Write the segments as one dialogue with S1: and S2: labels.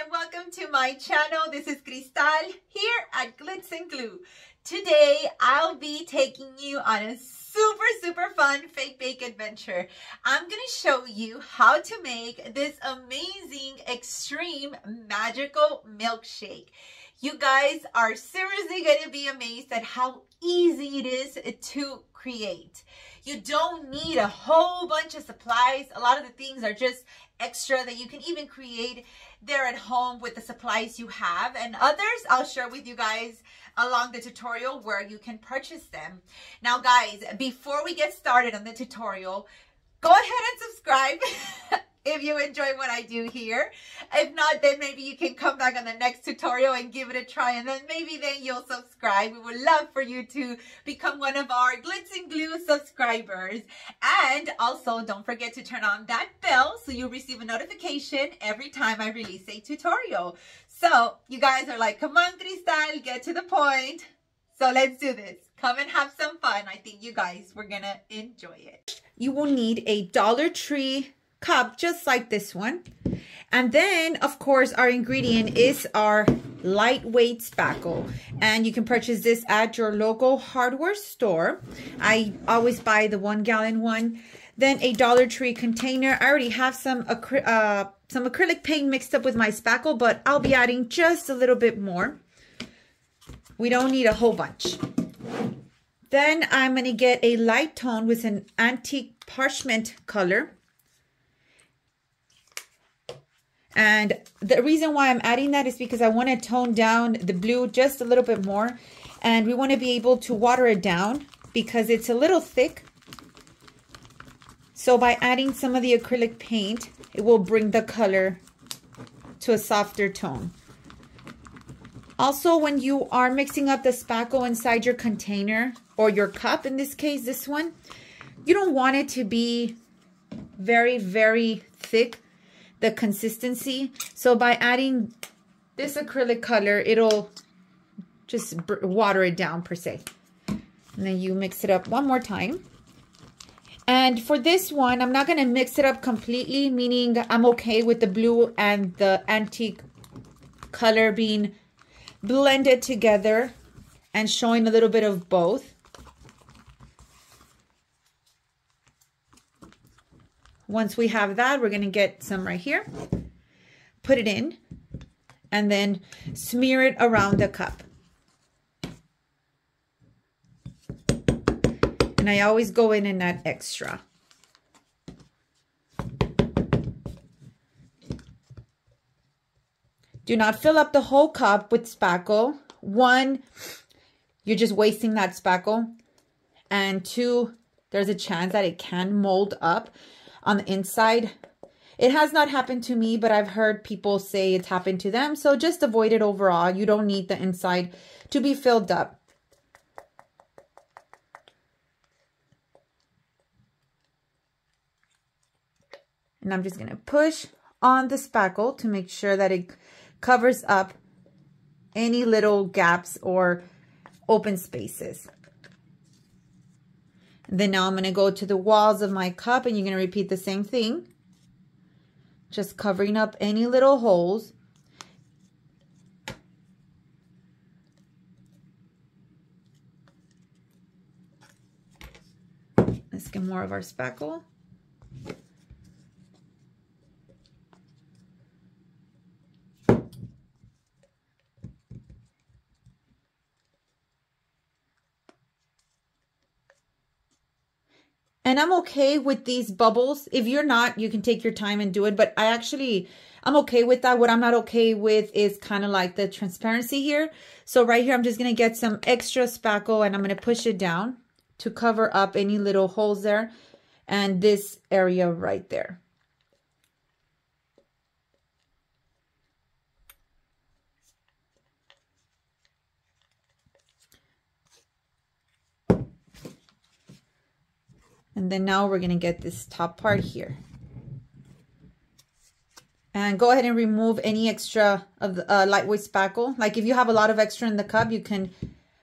S1: and welcome to my channel. This is Cristal here at Glitz and Glue. Today I'll be taking you on a super fun fake bake adventure. I'm gonna show you how to make this amazing extreme magical milkshake. You guys are seriously gonna be amazed at how easy it is to create. You don't need a whole bunch of supplies. A lot of the things are just extra that you can even create there at home with the supplies you have, and others I'll share with you guys along the tutorial where you can purchase them. Now guys, before we get started on the tutorial, go ahead and subscribe if you enjoy what I do here. If not, then maybe you can come back on the next tutorial and give it a try, and then maybe then you'll subscribe. We would love for you to become one of our Glitz and Glue subscribers. And also don't forget to turn on that bell so you receive a notification every time I release a tutorial. So you guys are like, come on Cristal, get to the point. So let's do this. Come and have some fun. I think you guys were gonna enjoy it. You will need a Dollar Tree cup just like this one, and then of course our ingredient is our lightweight spackle, and you can purchase this at your local hardware store. I always buy the 1 gallon one. Then a Dollar Tree container. I already have some acrylic paint mixed up with my spackle, but I'll be adding just a little bit more. We don't need a whole bunch. Then I'm going to get a light tone with an antique parchment color. And the reason why I'm adding that is because I want to tone down the blue just a little bit more. And we want to be able to water it down because it's a little thick. So by adding some of the acrylic paint, it will bring the color to a softer tone. Also, when you are mixing up the spackle inside your container or your cup, in this case, this one, you don't want it to be very thick, the consistency. So by adding this acrylic color, it'll just water it down per se. And then you mix it up one more time. And for this one, I'm not going to mix it up completely, meaning I'm okay with the blue and the antique color being blended together and showing a little bit of both. Once we have that, we're going to get some right here, put it in, and then smear it around the cup. And I always go in and add extra. Do not fill up the whole cup with spackle. 1, you're just wasting that spackle. And 2, there's a chance that it can mold up on the inside. It has not happened to me, but I've heard people say it's happened to them. So just avoid it overall. You don't need the inside to be filled up. And I'm just going to push on the spackle to make sure that it covers up any little gaps or open spaces. And then now I'm going to go to the walls of my cup, and you're going to repeat the same thing. Just covering up any little holes. Let's get more of our spackle. And I'm okay with these bubbles. If you're not, you can take your time and do it. But I'm okay with that. What I'm not okay with is kind of like the transparency here. So right here, I'm just going to get some extra spackle, and I'm going to push it down to cover up any little holes there. And this area right there. And then now we're going to get this top part here. And go ahead and remove any extra of the lightweight spackle. Like if you have a lot of extra in the cup, you can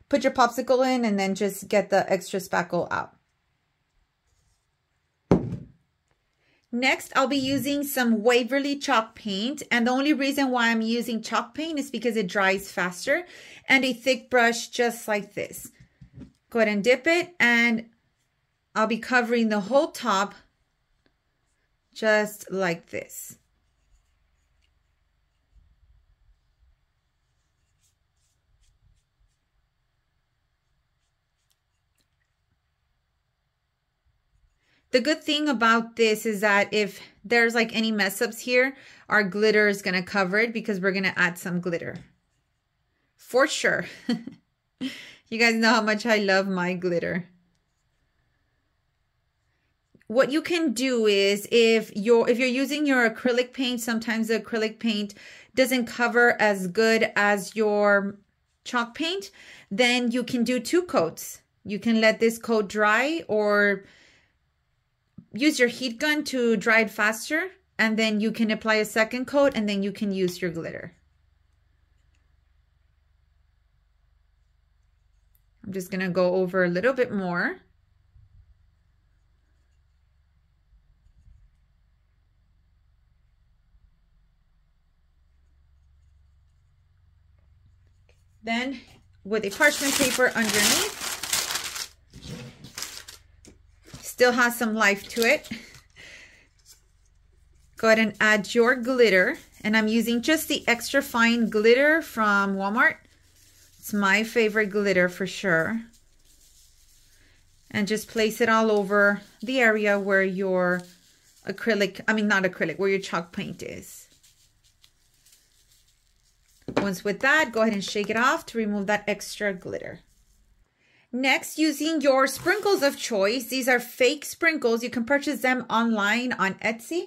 S1: put your popsicle in and then just get the extra spackle out. Next, I'll be using some Waverly chalk paint. And the only reason why I'm using chalk paint is because it dries faster. And a thick brush just like this. Go ahead and dip it, and I'll be covering the whole top just like this. The good thing about this is that if there's like any mess ups here, our glitter is going to cover it because we're going to add some glitter. For sure. You guys know how much I love my glitter. What you can do is if you're using your acrylic paint, sometimes the acrylic paint doesn't cover as good as your chalk paint, then you can do 2 coats. You can let this coat dry or use your heat gun to dry it faster, and then you can apply a second coat, and then you can use your glitter. I'm just going to go over a little bit more. Then with a parchment paper underneath, still has some life to it. Go ahead and add your glitter. And I'm using just the extra fine glitter from Walmart. It's my favorite glitter for sure. And just place it all over the area where your acrylic, not acrylic, where your chalk paint is. Once with that, go ahead and shake it off to remove that extra glitter. Next, using your sprinkles of choice. These are fake sprinkles. You can purchase them online on Etsy.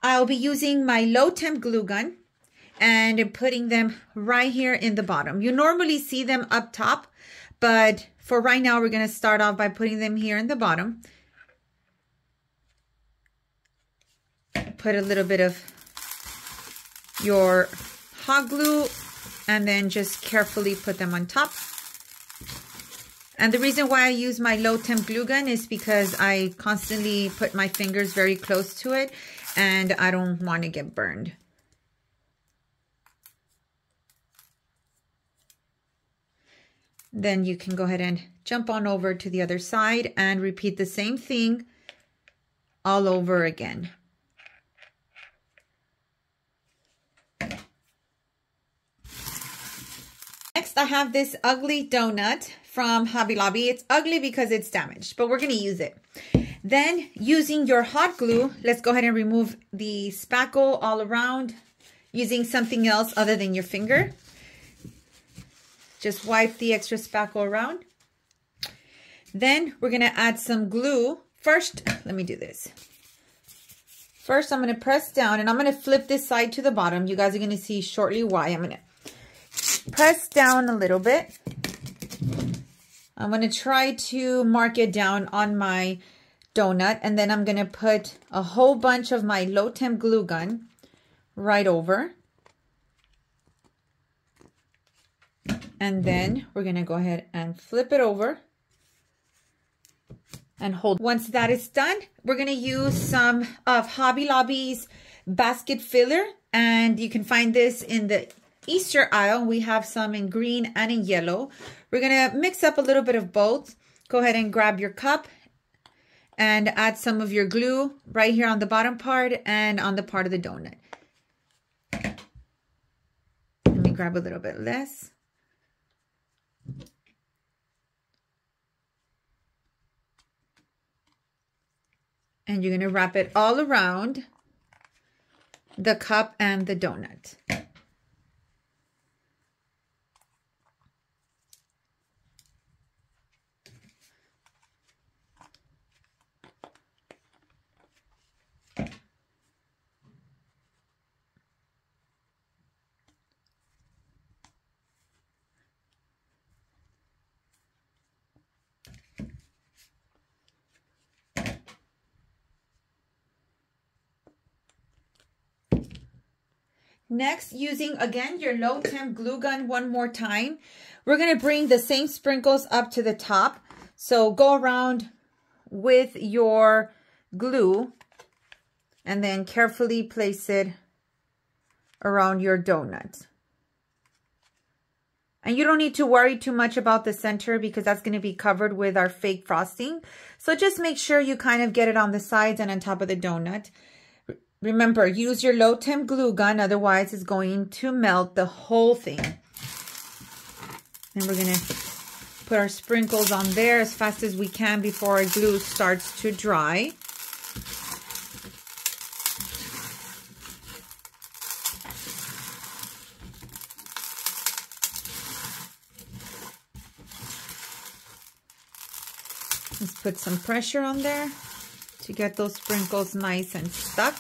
S1: I'll be using my low temp glue gun and putting them right here in the bottom. You normally see them up top, but for right now, we're going to start off by putting them here in the bottom. Put a little bit of your hot glue and then just carefully put them on top. And the reason why I use my low temp glue gun is because I constantly put my fingers very close to it and I don't want to get burned. Then you can go ahead and jump on over to the other side and repeat the same thing all over again. Next, I have this ugly donut from Hobby Lobby. It's ugly because it's damaged, but we're going to use it. Then, using your hot glue, let's go ahead and remove the spackle all around using something else other than your finger. Just wipe the extra spackle around. Then, we're going to add some glue. First, let me do this. First, I'm going to press down and I'm going to flip this side to the bottom. You guys are going to see shortly why. I'm going to press down a little bit. I'm going to try to mark it down on my donut, and then I'm going to put a whole bunch of my low temp glue gun right over. And then we're going to go ahead and flip it over and hold. Once that is done, we're going to use some of Hobby Lobby's basket filler, and you can find this in the Easter aisle. We have some in green and in yellow. We're going to mix up a little bit of both. Go ahead and grab your cup and add some of your glue right here on the bottom part and on the part of the donut. Let me grab a little bit less. And you're going to wrap it all around the cup and the donut. Next, using again your low temp glue gun one more time, we're going to bring the same sprinkles up to the top. So go around with your glue and then carefully place it around your donut. And you don't need to worry too much about the center because that's going to be covered with our fake frosting. So just make sure you kind of get it on the sides and on top of the donut. Remember, use your low temp glue gun, otherwise it's going to melt the whole thing. And we're going to put our sprinkles on there as fast as we can before our glue starts to dry. Let's put some pressure on there to get those sprinkles nice and stuck.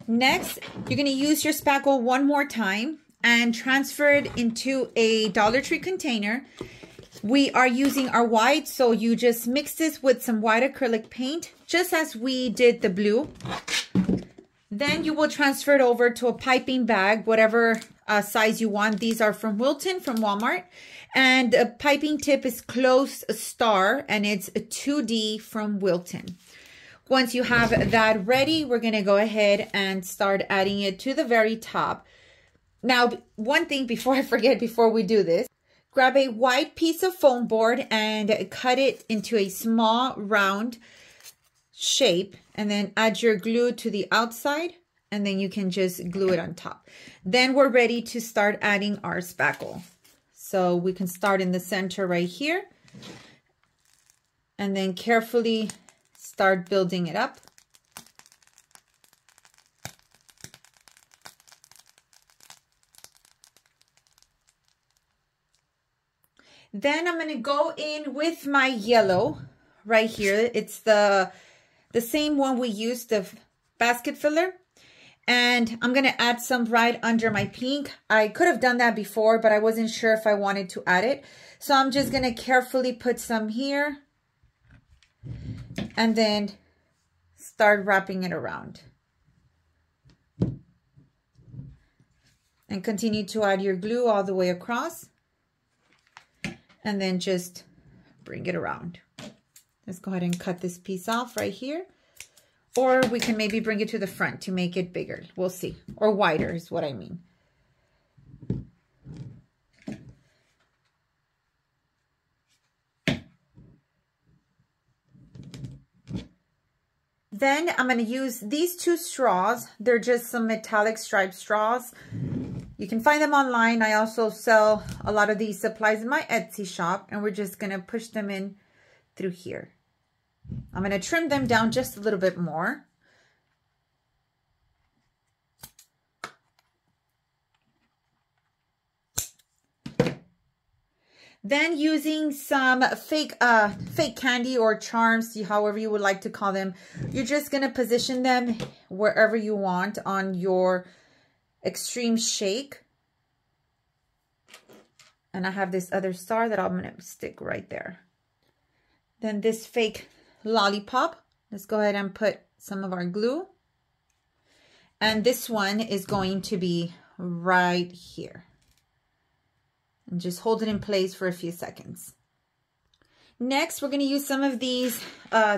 S1: Next, you're going to use your spackle one more time and transfer it into a Dollar Tree container. We are using our white, so you just mix this with some white acrylic paint, just as we did the blue. Then you will transfer it over to a piping bag, whatever size you want. These are from Wilton, from Walmart. And the piping tip is Close Star, and it's a 2D from Wilton. Once you have that ready, we're going to go ahead and start adding it to the very top. Now, one thing before I forget, before we do this, grab a white piece of foam board and cut it into a small round shape, and then add your glue to the outside, and then you can just glue it on top. Then we're ready to start adding our spackle. So we can start in the center right here, and then carefully start building it up. Then I'm going to go in with my yellow right here. It's the same one we used, the basket filler. And I'm going to add some right under my pink. I could have done that before, but I wasn't sure if I wanted to add it. So I'm just going to carefully put some here and then start wrapping it around. And continue to add your glue all the way across. And then just bring it around. Let's go ahead and cut this piece off right here. Or we can maybe bring it to the front to make it bigger. We'll see. Or wider is what I mean. Then I'm going to use these two straws. They're just some metallic striped straws. You can find them online. I also sell a lot of these supplies in my Etsy shop, and we're just going to push them in through here. I'm going to trim them down just a little bit more. Then using some fake candy or charms, however you would like to call them, you're just going to position them wherever you want on your extreme shake. And I have this other star that I'm going to stick right there. Then this fake lollipop, let's go ahead and put some of our glue. And this one is going to be right here. And just hold it in place for a few seconds. Next, we're going to use some of these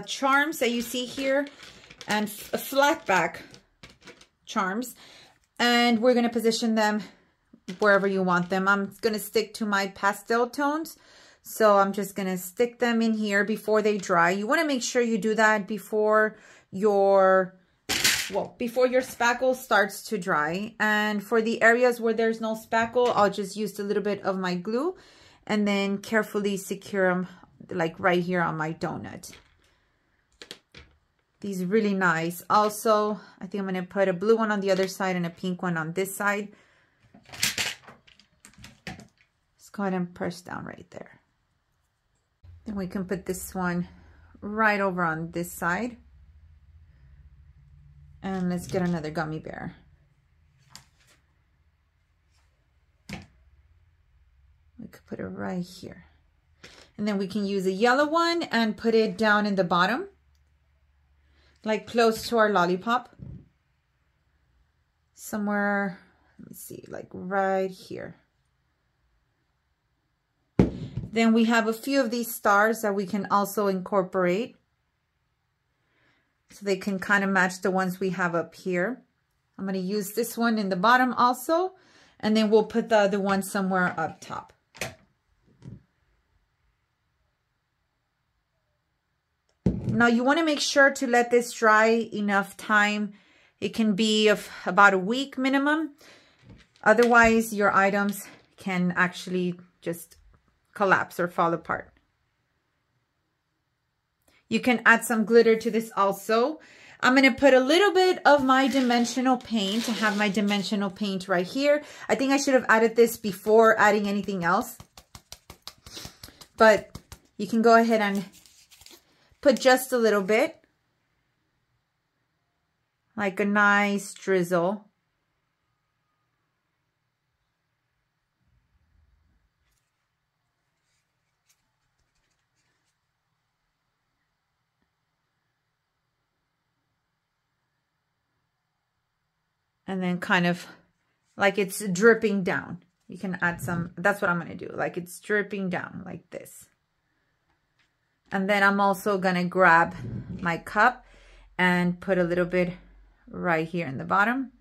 S1: charms that you see here, and flat back charms. And we're going to position them wherever you want them. I'm going to stick to my pastel tones. So I'm just going to stick them in here before they dry. You want to make sure you do that before your spackle starts to dry. And for the areas where there's no spackle, I'll just use a little bit of my glue and then carefully secure them like right here on my donut. These are really nice. Also, I think I'm going to put a blue one on the other side and a pink one on this side. Let's go ahead and press down right there. Then we can put this one right over on this side. And let's get another gummy bear. We could put it right here. And then we can use a yellow one and put it down in the bottom, like close to our lollipop. somewhere, let me see, like right here. Then we have a few of these stars that we can also incorporate, so they can kind of match the ones we have up here. I'm going to use this one in the bottom also, and then we'll put the other one somewhere up top. Now you want to make sure to let this dry enough time. It can be of about a week minimum. Otherwise, your items can actually just collapse or fall apart. You can add some glitter to this also. I'm going to put a little bit of my dimensional paint. I have my dimensional paint right here. I think I should have added this before adding anything else. But you can go ahead and put just a little bit. Like a nice drizzle. And then kind of like it's dripping down. You can add some, that's what I'm going to do. Like it's dripping down like this. And then I'm also going to grab my cup and put a little bit right here in the bottom.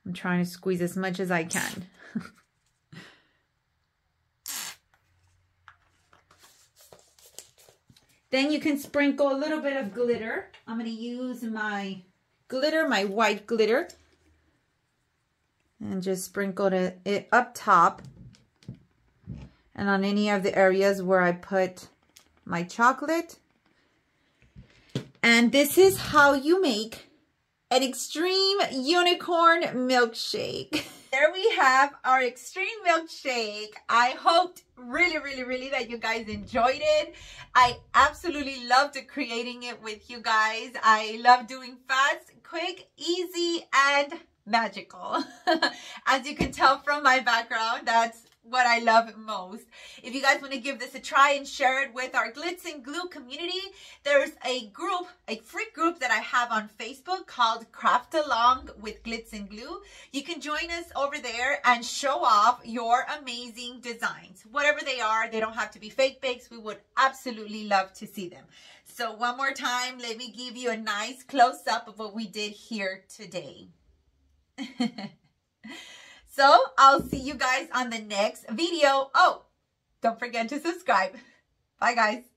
S1: I'm trying to squeeze as much as I can. Then you can sprinkle a little bit of glitter. I'm going to use my glitter, my white glitter. And just sprinkle it up top. And on any of the areas where I put my chocolate. And this is how you make an extreme unicorn milkshake. There we have our extreme milkshake. I hoped really that you guys enjoyed it. I absolutely loved creating it with you guys. I love doing fast, quick, easy, and magical. As you can tell from my background, that's what I love most. If you guys want to give this a try and share it with our Glitz and Glue community, there's a group, a free group that I have on Facebook called Craft Along with Glitz and Glue. You can join us over there and show off your amazing designs. Whatever they are, they don't have to be fake bakes. We would absolutely love to see them. So one more time, let me give you a nice close-up of what we did here today. So I'll see you guys on the next video. Oh, don't forget to subscribe. Bye, guys.